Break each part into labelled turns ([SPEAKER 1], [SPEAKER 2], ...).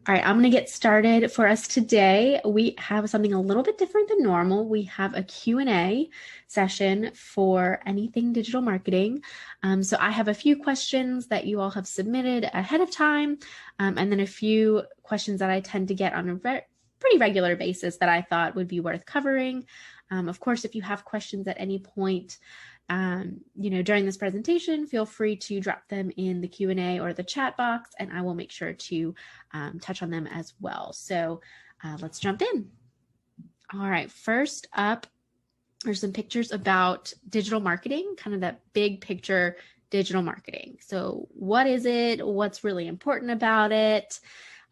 [SPEAKER 1] All right, I'm going to get started for us today. We have something a little bit different than normal. We have a Q&A session for anything digital marketing. So I have a few questions that you all have submitted ahead of time, and then a few questions that I tend to get on a pretty regular basis that I thought would be worth covering. Of course, if you have questions at any point, during this presentation, feel free to drop them in the Q&A or the chat box, and I will make sure to touch on them as well. So let's jump in. All right, first up are some pictures about digital marketing, kind of that big picture digital marketing. So what is it? What's really important about it?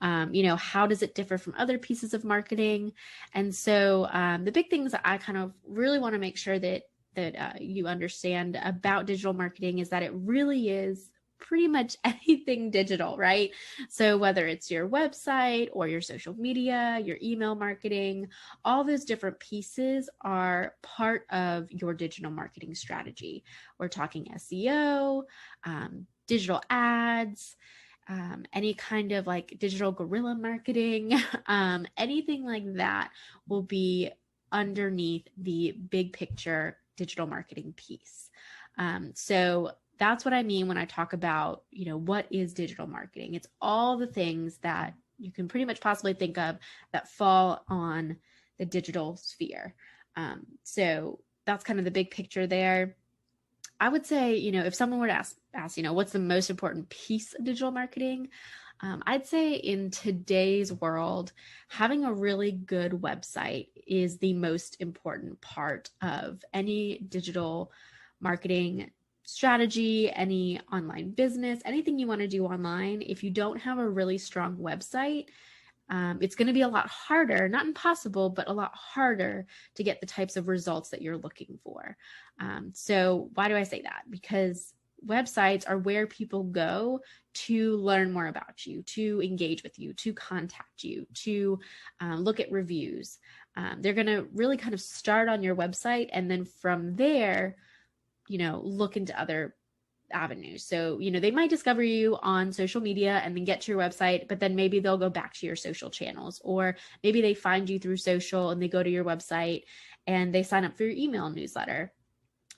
[SPEAKER 1] How does it differ from other pieces of marketing? And so the big things that I kind of really want to make sure that you understand about digital marketing is that it really is pretty much anything digital, right? So whether it's your website or your social media, your email marketing, all those different pieces are part of your digital marketing strategy. We're talking SEO, digital ads, any kind of like digital guerrilla marketing, anything like that will be underneath the big picture digital marketing piece. So that's what I mean when I talk about, what is digital marketing? It's all the things that you can pretty much possibly think of that fall on the digital sphere. So that's kind of the big picture there. I would say, if someone were to ask, what's the most important piece of digital marketing? I'd say in today's world, having a really good website is the most important part of any digital marketing strategy, any online business, anything you want to do online. If you don't have a really strong website, it's going to be a lot harder, not impossible, but a lot harder to get the types of results that you're looking for. So why do I say that? Because websites are where people go to learn more about you, to engage with you, to contact you, to look at reviews. They're going to really kind of start on your website, and then from there, look into other avenues. So, they might discover you on social media and then get to your website, but then maybe they'll go back to your social channels, or maybe they find you through social and they go to your website and they sign up for your email newsletter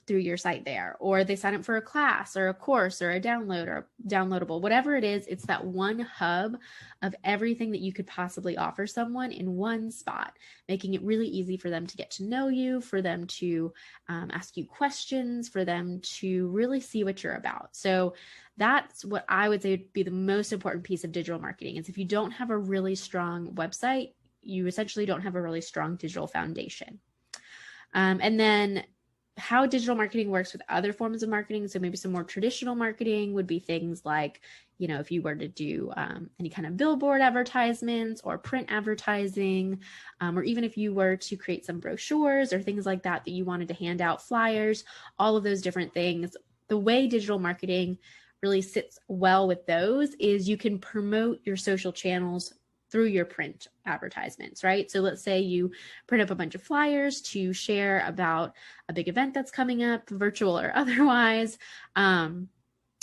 [SPEAKER 1] through your site there, or they sign up for a class or a course or a download or downloadable, whatever it is. It's that one hub of everything that you could possibly offer someone in one spot, making it really easy for them to get to know you, for them to ask you questions, for them to really see what you're about. So that's what I would say would be the most important piece of digital marketing, is if you don't have a really strong website, you essentially don't have a really strong digital foundation. And then how digital marketing works with other forms of marketing. So maybe some more traditional marketing would be things like, if you were to do any kind of billboard advertisements or print advertising, or even if you were to create some brochures or things like that you wanted to hand out, flyers, all of those different things. The way digital marketing really sits well with those is you can promote your social channels through your print advertisements, right? So let's say you print up a bunch of flyers to share about a big event that's coming up, virtual or otherwise, and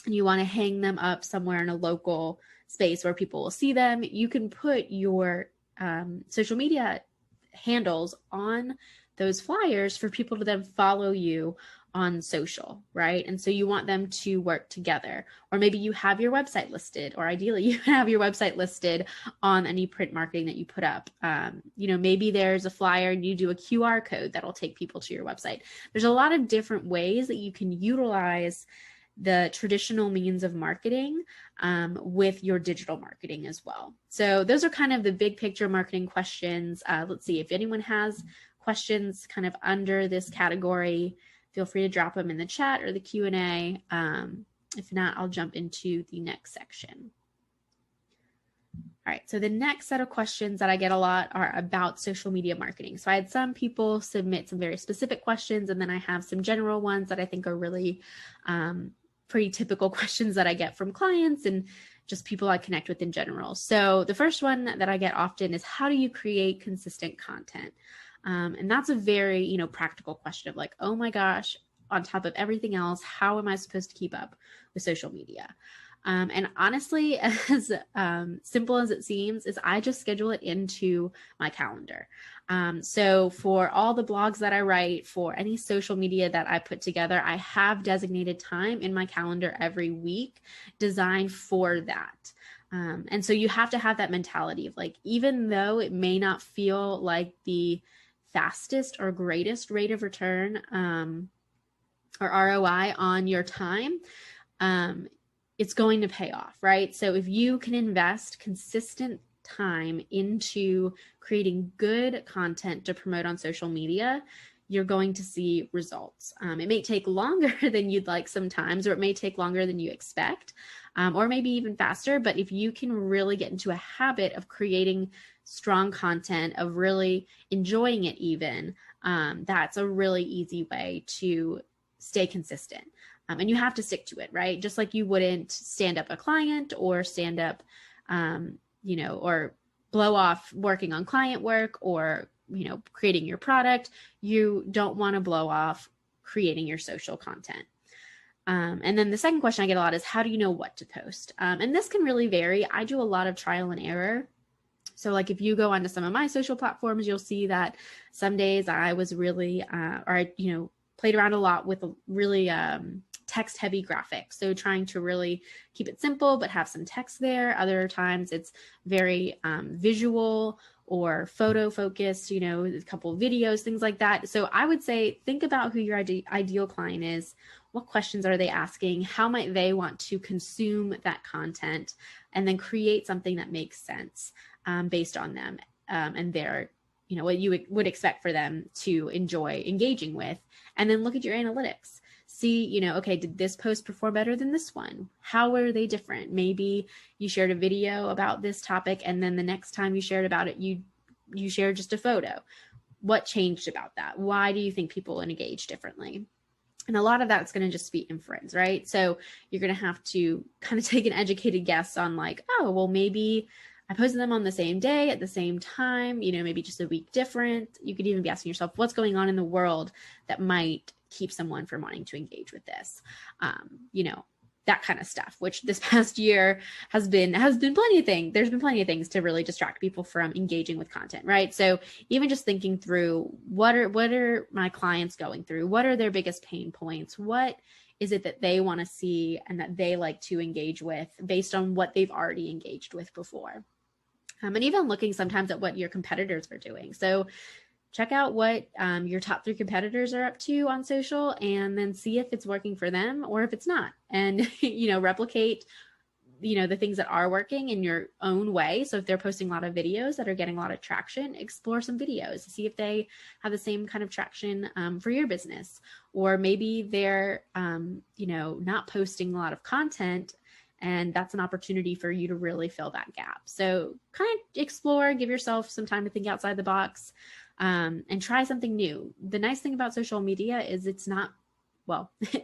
[SPEAKER 1] you want to hang them up somewhere in a local space where people will see them. You can put your social media handles on those flyers for people to then follow you on social, right? And so you want them to work together. Or maybe you have your website listed, or ideally you have your website listed on any print marketing that you put up. Maybe there's a flyer and you do a QR code that'll take people to your website. There's a lot of different ways that you can utilize the traditional means of marketing with your digital marketing as well. So those are kind of the big picture marketing questions. Let's see if anyone has questions kind of under this category. Feel free to drop them in the chat or the Q&A. If not, I'll jump into the next section. All right, so the next set of questions that I get a lot are about social media marketing. So I had some people submit some very specific questions, and then I have some general ones that I think are really pretty typical questions that I get from clients and just people I connect with in general. So the first one that I get often is, how do you create consistent content? And that's a very, practical question of like, oh my gosh, on top of everything else, how am I supposed to keep up with social media? And honestly, as simple as it seems, is I just schedule it into my calendar. So for all the blogs that I write, for any social media that I put together, I have designated time in my calendar every week designed for that. And so you have to have that mentality of like, even though it may not feel like the fastest or greatest rate of return or ROI on your time, it's going to pay off, right? So if you can invest consistent time into creating good content to promote on social media, you're going to see results. It may take longer than you'd like sometimes, or it may take longer than you expect, or maybe even faster. But if you can really get into a habit of creating strong content, of really enjoying it even, that's a really easy way to stay consistent. And you have to stick to it, right? Just like you wouldn't stand up a client or stand up, or blow off working on client work or, creating your product. You don't want to blow off creating your social content. And then the second question I get a lot is, how do you know what to post? And this can really vary. I do a lot of trial and error. So like if you go onto some of my social platforms, you'll see that some days I was really, played around a lot with a really text heavy graphics. So trying to really keep it simple, but have some text there. Other times it's very visual or photo focused, a couple of videos, things like that. So I would say, think about who your ideal client is. What questions are they asking? How might they want to consume that content? And then create something that makes sense based on them and their, what you would expect for them to enjoy engaging with. And then look at your analytics. See, okay, did this post perform better than this one? How are they different? Maybe you shared a video about this topic, and then the next time you shared about it, you shared just a photo. What changed about that? Why do you think people engage differently? And a lot of that's going to just be inference, right? So you're going to have to kind of take an educated guess on like, oh, well, maybe I posted them on the same day at the same time, maybe just a week different. You could even be asking yourself, what's going on in the world that might keep someone from wanting to engage with this? That kind of stuff, which this past year has been plenty of things. There's been plenty of things to really distract people from engaging with content, right? So even just thinking through what are my clients going through? What are their biggest pain points? What is it that they want to see and that they like to engage with based on what they've already engaged with before? And even looking sometimes at what your competitors are doing. So check out what your top 3 competitors are up to on social, and then see if it's working for them or if it's not. And, replicate, the things that are working in your own way. So if they're posting a lot of videos that are getting a lot of traction, explore some videos, see if they have the same kind of traction for your business. Or maybe they're, not posting a lot of content, and that's an opportunity for you to really fill that gap. So kind of explore, give yourself some time to think outside the box. And try something new. The nice thing about social media is it's not,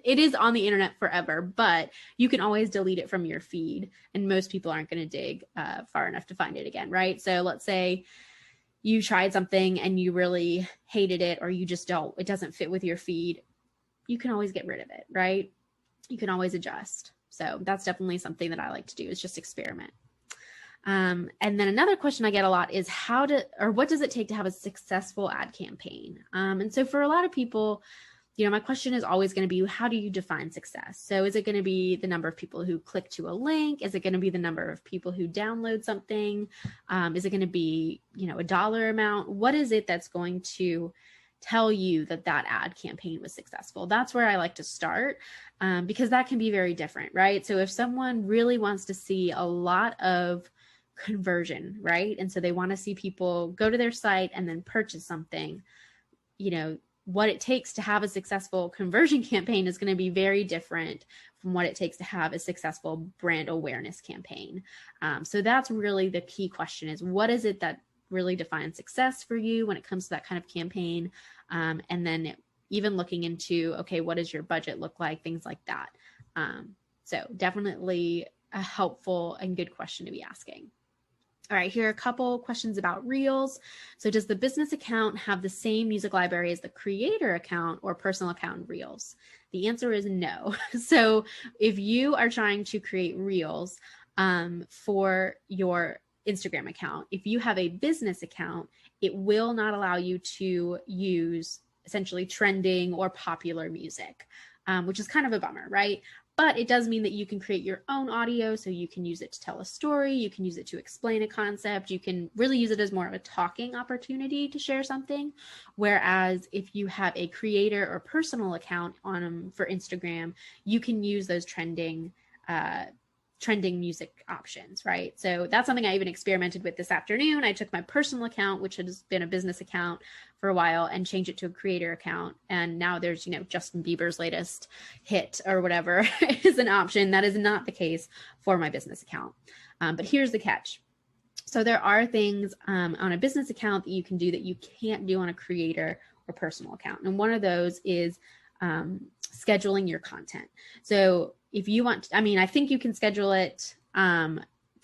[SPEAKER 1] it is on the internet forever, but you can always delete it from your feed, and most people aren't going to dig far enough to find it again, right? So let's say you tried something and you really hated it, or you just it doesn't fit with your feed. You can always get rid of it, right? You can always adjust. So that's definitely something that I like to do, is just experiment. And then another question I get a lot is what does it take to have a successful ad campaign? And so for a lot of people, my question is always going to be, how do you define success? So is it going to be the number of people who click to a link? Is it going to be the number of people who download something? Is it going to be, a dollar amount? What is it that's going to tell you that ad campaign was successful? That's where I like to start, because that can be very different, right? So if someone really wants to see a lot of conversion, right? And so they want to see people go to their site and then purchase something, what it takes to have a successful conversion campaign is going to be very different from what it takes to have a successful brand awareness campaign. So that's really the key question, is what is it that really defines success for you when it comes to that kind of campaign? And then even looking into, okay, what does your budget look like? Things like that. So definitely a helpful and good question to be asking. All right, here are a couple questions about Reels. So does the business account have the same music library as the creator account or personal account in Reels? The answer is no. So if you are trying to create Reels for your Instagram account, if you have a business account, it will not allow you to use essentially trending or popular music, which is kind of a bummer, right? But it does mean that you can create your own audio. So you can use it to tell a story. You can use it to explain a concept. You can really use it as more of a talking opportunity to share something. Whereas if you have a creator or personal account on for Instagram, you can use those trending music options, right? So that's something I even experimented with this afternoon. I took my personal account, which has been a business account for a while, and changed it to a creator account. And now there's, Justin Bieber's latest hit or whatever is an option. That is not the case for my business account. But here's the catch. So there are things on a business account that you can do that you can't do on a creator or personal account. And one of those is scheduling your content. So if you want, I think you can schedule it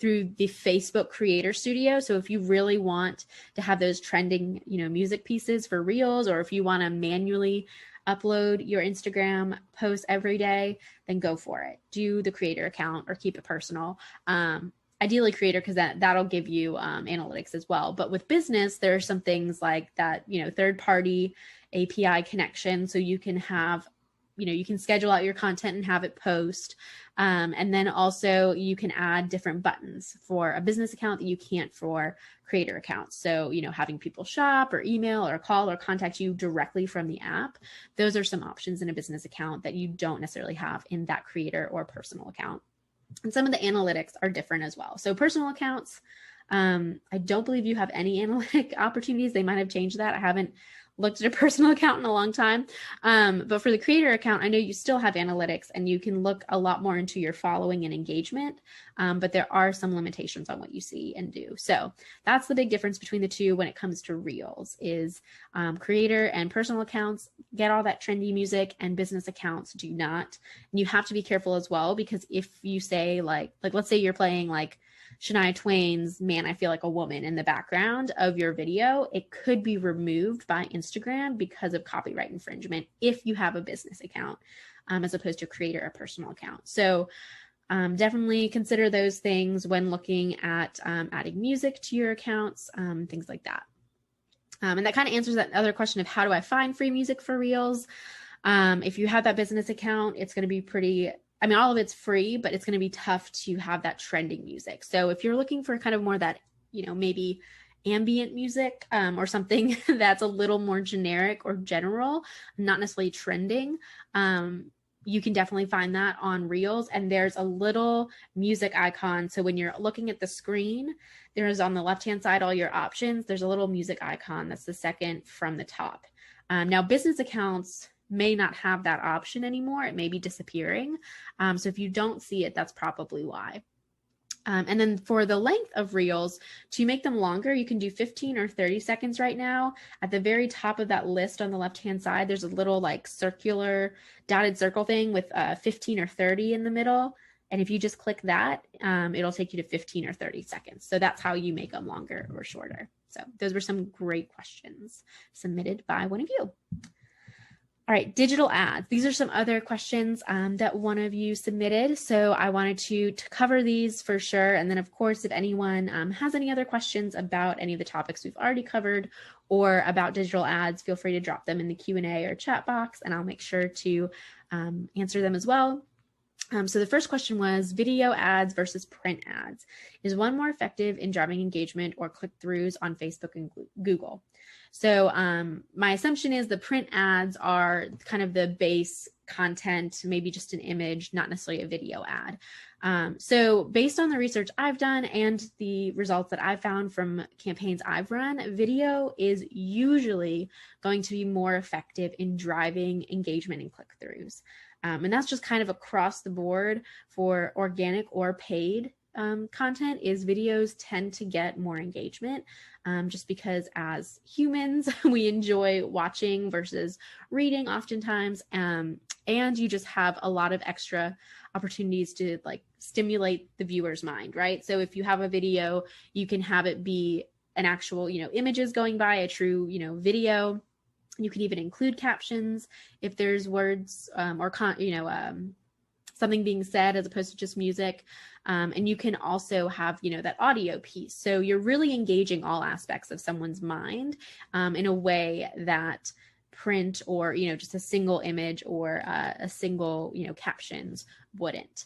[SPEAKER 1] through the Facebook Creator Studio. So if you really want to have those trending, music pieces for Reels, or if you want to manually upload your Instagram posts every day, then go for it. Do the creator account or keep it personal. Ideally creator, because that'll give you analytics as well. But with business, there are some things like that, third-party API connection. So you can have, you can schedule out your content and have it post. And then also you can add different buttons for a business account that you can't for creator accounts. So, having people shop or email or call or contact you directly from the app. Those are some options in a business account that you don't necessarily have in that creator or personal account. And some of the analytics are different as well. So personal accounts, I don't believe you have any analytic opportunities. They might have changed that. I haven't looked at a personal account in a long time. But for the creator account, I know you still have analytics and you can look a lot more into your following and engagement. But there are some limitations on what you see and do. So that's the big difference between the two when it comes to Reels is creator and personal accounts get all that trendy music and business accounts do not. And you have to be careful as well, because if you say like let's say you're playing like Shania Twain's Man, I Feel Like a Woman in the background of your video, it could be removed by Instagram because of copyright infringement if you have a business account as opposed to a creator or personal account. So definitely consider those things when looking at adding music to your accounts, things like that. And that kind of answers that other question of how do I find free music for Reels? If you have that business account, it's going to be pretty, all of it's free, but it's going to be tough to have that trending music. So if you're looking for kind of more that, maybe ambient music or something that's a little more generic or general, not necessarily trending, you can definitely find that on Reels. And there's a little music icon. So when you're looking at the screen, there's on the left-hand side, all your options. There's a little music icon. That's the second from the top. Now, business accounts may not have that option anymore. It may be disappearing. So if you don't see it, that's probably why. And then for the length of Reels, to make them longer, you can do 15 or 30 seconds right now. At the very top of that list on the left-hand side, there's a little like circular dotted circle thing with 15 or 30 in the middle. And if you just click that, it'll take you to 15 or 30 seconds. So that's how you make them longer or shorter. So those were some great questions submitted by one of you. All right, digital ads. These are some other questions that one of you submitted. So I wanted to cover these for sure. And then of course, if anyone has any other questions about any of the topics we've already covered or about digital ads, feel free to drop them in the Q&A or chat box and I'll make sure to answer them as well. So the first question was video ads versus print ads. Is one more effective in driving engagement or click-throughs on Facebook and Google? So my assumption is the print ads are kind of the base content, maybe just an image, not necessarily a video ad. So based on the research I've done and the results that I've found from campaigns I've run, video is usually going to be more effective in driving engagement and click-throughs. And that's just kind of across the board for organic or paid content is videos tend to get more engagement, just because as humans, we enjoy watching versus reading oftentimes. And you just have a lot of extra opportunities to like stimulate the viewer's mind, right? So if you have a video, you can have it be an actual, images going by, a true, video. You can even include captions if there's words or something being said as opposed to just music. And you can also have, that audio piece. So you're really engaging all aspects of someone's mind in a way that print or, just a single image or a single, captions wouldn't.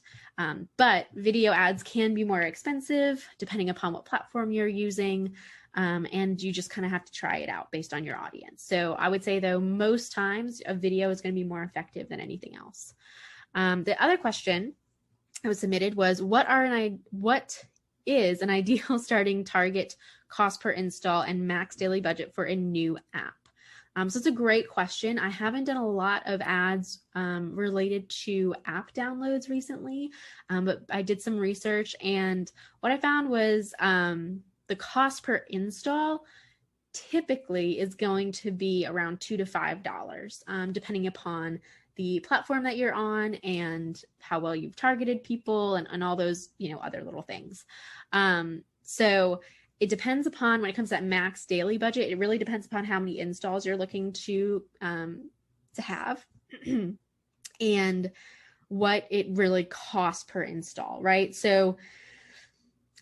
[SPEAKER 1] But video ads can be more expensive depending upon what platform you're using. And you just kind of have to try it out based on your audience. So I would say, though, most times a video is going to be more effective than anything else. The other question that was submitted was, what is an ideal starting target cost per install and max daily budget for a new app? So it's a great question. I haven't done a lot of ads related to app downloads recently, but I did some research, and what I found was the cost per install typically is going to be around $2 to $5, depending upon the platform that you're on and how well you've targeted people and all those, other little things. So it depends upon, when it comes to that max daily budget, it really depends upon how many installs you're looking to have and what it really costs per install, right? So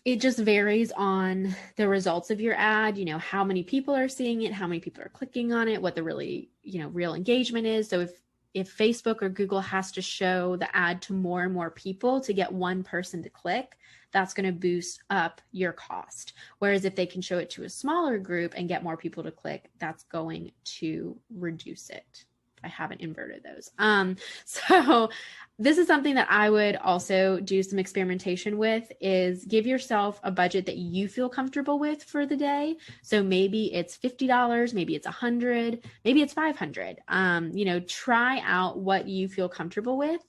[SPEAKER 1] it just varies on the results of your ad, how many people are seeing it, how many people are clicking on it, what the really, real engagement is. So if Facebook or Google has to show the ad to more and more people to get one person to click, that's going to boost up your cost. Whereas if they can show it to a smaller group and get more people to click, that's going to reduce it. I haven't inverted those. So this is something that I would also do some experimentation with, is give yourself a budget that you feel comfortable with for the day. So maybe it's $50, maybe it's $100, maybe it's $500. Try out what you feel comfortable with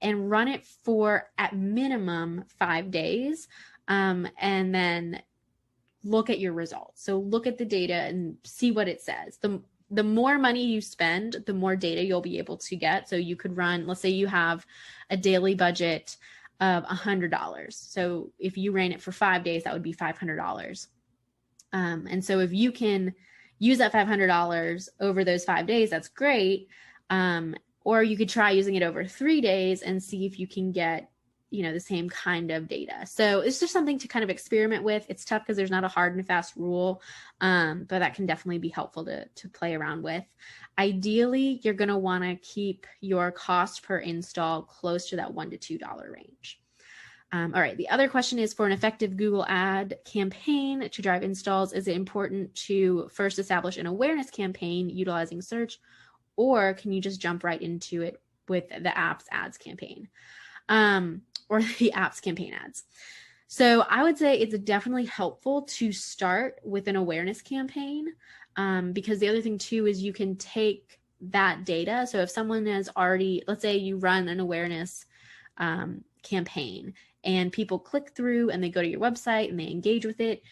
[SPEAKER 1] and run it for at minimum 5 days. And then look at your results. So look at the data and see what it says. The more money you spend, the more data you'll be able to get. So you could run, let's say you have a daily budget of $100. So if you ran it for 5 days, that would be $500. And so if you can use that $500 over those 5 days, that's great. Or you could try using it over 3 days and see if you can get, the same kind of data. So it's just something to kind of experiment with. It's tough because there's not a hard and fast rule, but that can definitely be helpful to play around with. Ideally, you're going to want to keep your cost per install close to that $1 to $2 range. All right. The other question is, for an effective Google ad campaign to drive installs, is it important to first establish an awareness campaign utilizing search, or can you just jump right into it with the app's ads campaign? Or the app's campaign ads. So I would say it's definitely helpful to start with an awareness campaign, because the other thing too is you can take that data. So if someone has already, let's say you run an awareness campaign and people click through and they go to your website and they engage with it,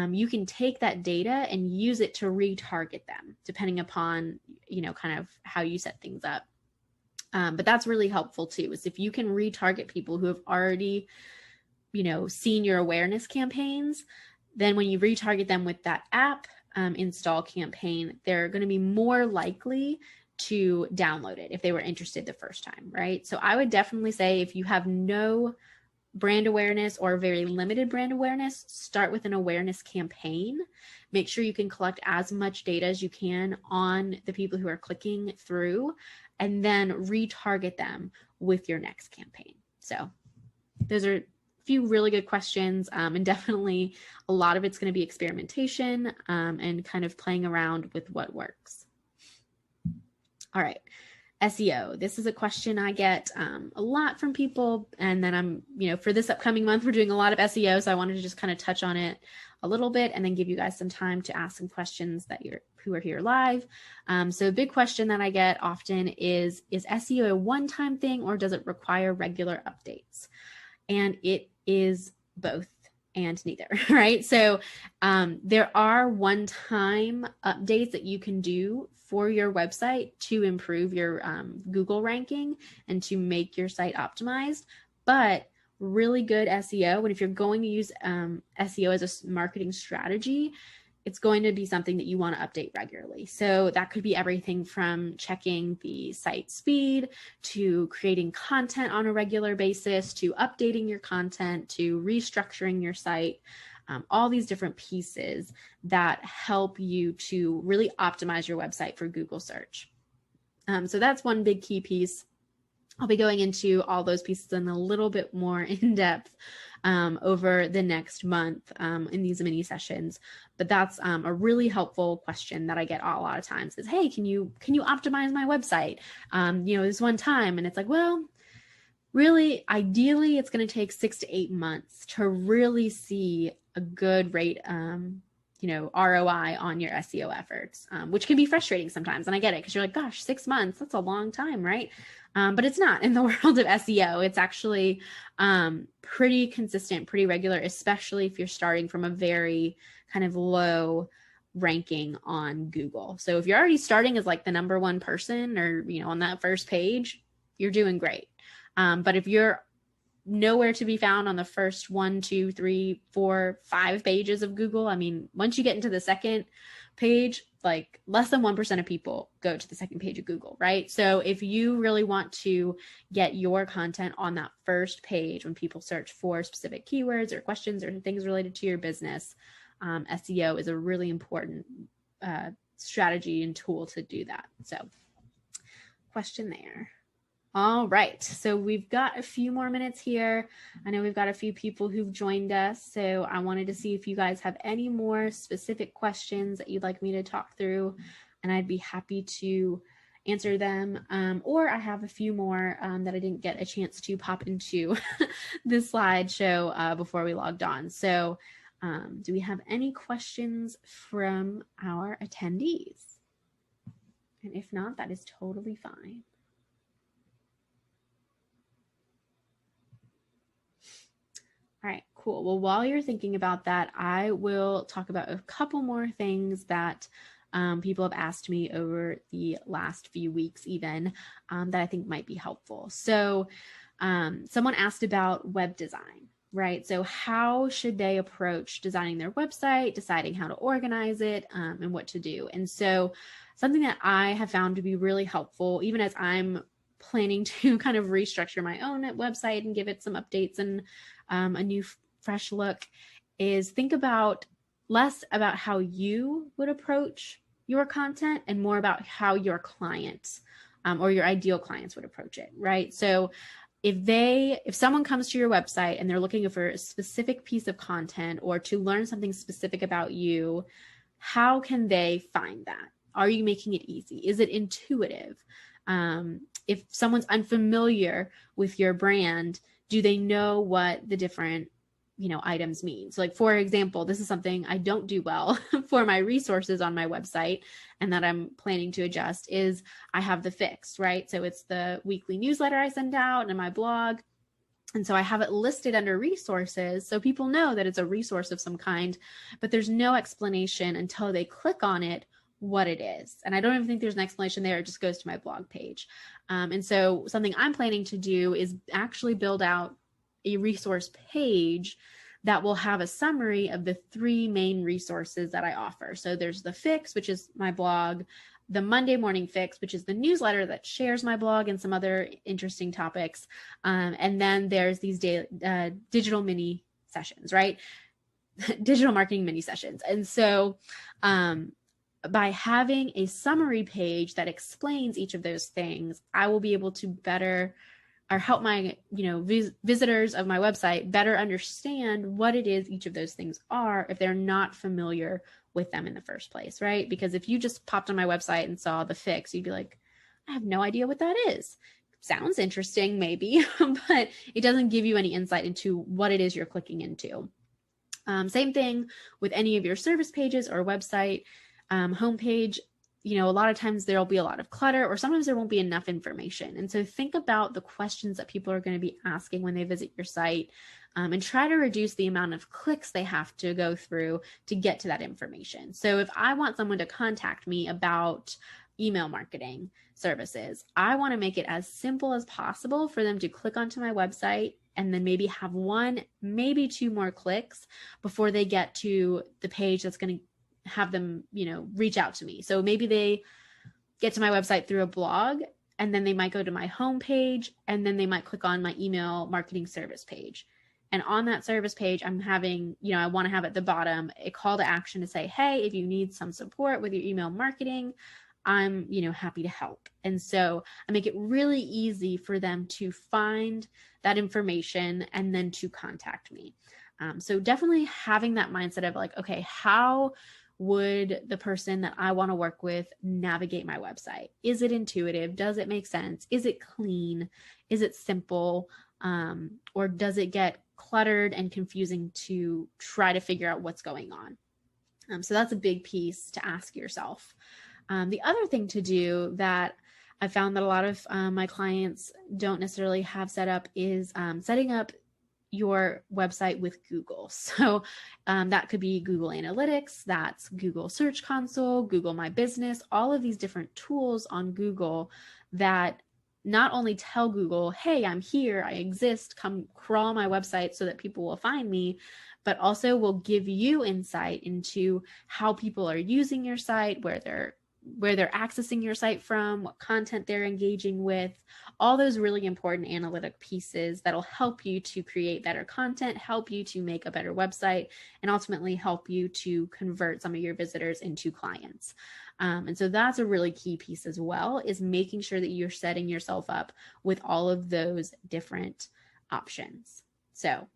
[SPEAKER 1] you can take that data and use it to retarget them, depending upon, kind of how you set things up. But that's really helpful too, is if you can retarget people who have already, seen your awareness campaigns, then when you retarget them with that app install campaign, they're going to be more likely to download it if they were interested the first time, right? So I would definitely say, if you have no brand awareness or very limited brand awareness, start with an awareness campaign. Make sure you can collect as much data as you can on the people who are clicking through, and then retarget them with your next campaign. So those are a few really good questions, and definitely a lot of it's going to be experimentation and kind of playing around with what works. All right. SEO. This is a question I get a lot from people. And then I'm, for this upcoming month, we're doing a lot of SEO. So I wanted to just kind of touch on it a little bit and then give you guys some time to ask some questions who are here live. So a big question that I get often is SEO a one-time thing, or does it require regular updates? And it is both and neither, right? So there are one-time updates that you can do for your website to improve your Google ranking and to make your site optimized. But really good SEO, and if you're going to use SEO as a marketing strategy, it's going to be something that you want to update regularly. So that could be everything from checking the site speed to creating content on a regular basis to updating your content to restructuring your site. All these different pieces that help you to really optimize your website for Google search. So that's one big key piece. I'll be going into all those pieces in a little bit more in depth over the next month in these mini sessions. But that's a really helpful question that I get a lot of times is, hey, can you optimize my website? This one time, and it's like, well, really, ideally, it's going to take 6 to 8 months to really see a good rate, ROI on your SEO efforts, which can be frustrating sometimes. And I get it because you're like, gosh, 6 months, that's a long time, right? But it's not in the world of SEO. It's actually pretty consistent, pretty regular, especially if you're starting from a very kind of low ranking on Google. So if you're already starting as like the number one person or, on that first page, you're doing great. But if you're nowhere to be found on the first 1, 2, 3, 4, 5 pages of Google, I mean, once you get into the second page, like less than 1% of people go to the second page of Google, right? So if you really want to get your content on that first page when people search for specific keywords or questions or things related to your business, SEO is a really important strategy and tool to do that. So question there. All right, so we've got a few more minutes here. I know we've got a few people who've joined us, so I wanted to see if you guys have any more specific questions that you'd like me to talk through, and I'd be happy to answer them. Or I have a few more that I didn't get a chance to pop into this slideshow before we logged on. So do we have any questions from our attendees? And if not, that is totally fine. All right, cool. Well, while you're thinking about that, I will talk about a couple more things that people have asked me over the last few weeks even that I think might be helpful. So someone asked about web design, right? So how should they approach designing their website, deciding how to organize it, and what to do? And so something that I have found to be really helpful, even as I'm planning to kind of restructure my own website and give it some updates and a new fresh look, is think about less about how you would approach your content and more about how your clients or your ideal clients would approach it, right? So if someone comes to your website and they're looking for a specific piece of content or to learn something specific about you, how can they find that? Are you making it easy? Is it intuitive? If someone's unfamiliar with your brand, do they know what the different, items mean? So like, for example, this is something I don't do well for my resources on my website and that I'm planning to adjust is I have the fix, right? So it's the weekly newsletter I send out and my blog. And so I have it listed under resources. So people know that it's a resource of some kind, but there's no explanation until they click on it what it is. And I don't even think there's an explanation there. It just goes to my blog page. And so something I'm planning to do is actually build out a resource page that will have a summary of the 3 main resources that I offer. So there's the fix, which is my blog, the Monday Morning Fix, which is the newsletter that shares my blog and some other interesting topics. And then there's these digital mini sessions, right? Digital marketing mini sessions. And so by having a summary page that explains each of those things, I will be able to better or help my visitors of my website better understand what it is each of those things are if they're not familiar with them in the first place, right? Because if you just popped on my website and saw the fix, you'd be like, I have no idea what that is. Sounds interesting, maybe, but it doesn't give you any insight into what it is you're clicking into. Same thing with any of your service pages or website homepage. a lot of times there'll be a lot of clutter, or sometimes there won't be enough information. And so think about the questions that people are going to be asking when they visit your site, and try to reduce the amount of clicks they have to go through to get to that information. So if I want someone to contact me about email marketing services, I want to make it as simple as possible for them to click onto my website and then maybe have one, maybe two more clicks before they get to the page that's going to have them, reach out to me. So maybe they get to my website through a blog, and then they might go to my homepage, and then they might click on my email marketing service page. And on that service page, I'm having, I want to have at the bottom a call to action to say, hey, if you need some support with your email marketing, I'm, happy to help. And so I make it really easy for them to find that information and then to contact me. So definitely having that mindset of like, okay, how would the person that I want to work with navigate my website? Is it intuitive? Does it make sense? Is it clean? Is it simple? Or does it get cluttered and confusing to try to figure out what's going on? So that's a big piece to ask yourself. The other thing to do that I found that a lot of my clients don't necessarily have set up is setting up your website with Google. So that could be Google Analytics, that's Google Search Console, Google My Business, all of these different tools on Google that not only tell Google, hey, I'm here, I exist, come crawl my website so that people will find me, but also will give you insight into how people are using your site, where they're accessing your site from, what content they're engaging with, all those really important analytic pieces that'll help you to create better content, help you to make a better website, and ultimately help you to convert some of your visitors into clients. And so that's a really key piece as well, is making sure that you're setting yourself up with all of those different options. So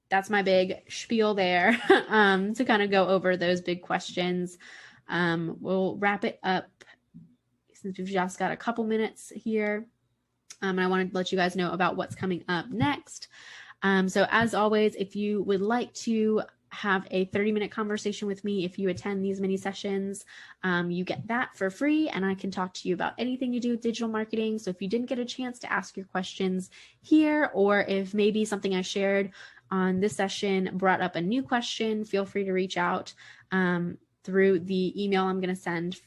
[SPEAKER 1] that's my big spiel there to kind of go over those big questions. We'll wrap it up since we've just got a couple minutes here. And I wanted to let you guys know about what's coming up next. So as always, if you would like to have a 30-minute conversation with me, if you attend these mini sessions, you get that for free, and I can talk to you about anything you do with digital marketing. So if you didn't get a chance to ask your questions here, or if maybe something I shared on this session brought up a new question, feel free to reach out through the email I'm going to send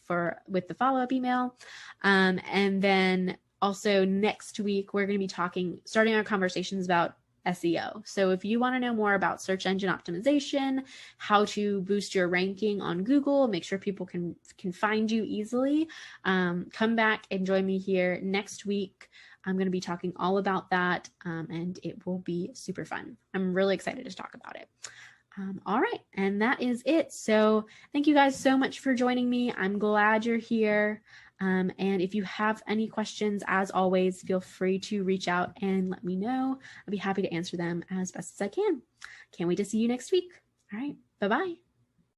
[SPEAKER 1] with the follow-up email. And then also next week, we're going to be starting our conversations about SEO. So if you want to know more about search engine optimization, how to boost your ranking on Google, make sure people can find you easily, come back and join me here next week. I'm going to be talking all about that, and it will be super fun. I'm really excited to talk about it. All right, and that is it. So thank you guys so much for joining me. I'm glad you're here. And if you have any questions, as always, feel free to reach out and let me know. I'll be happy to answer them as best as I can. Can't wait to see you next week. All right, bye-bye.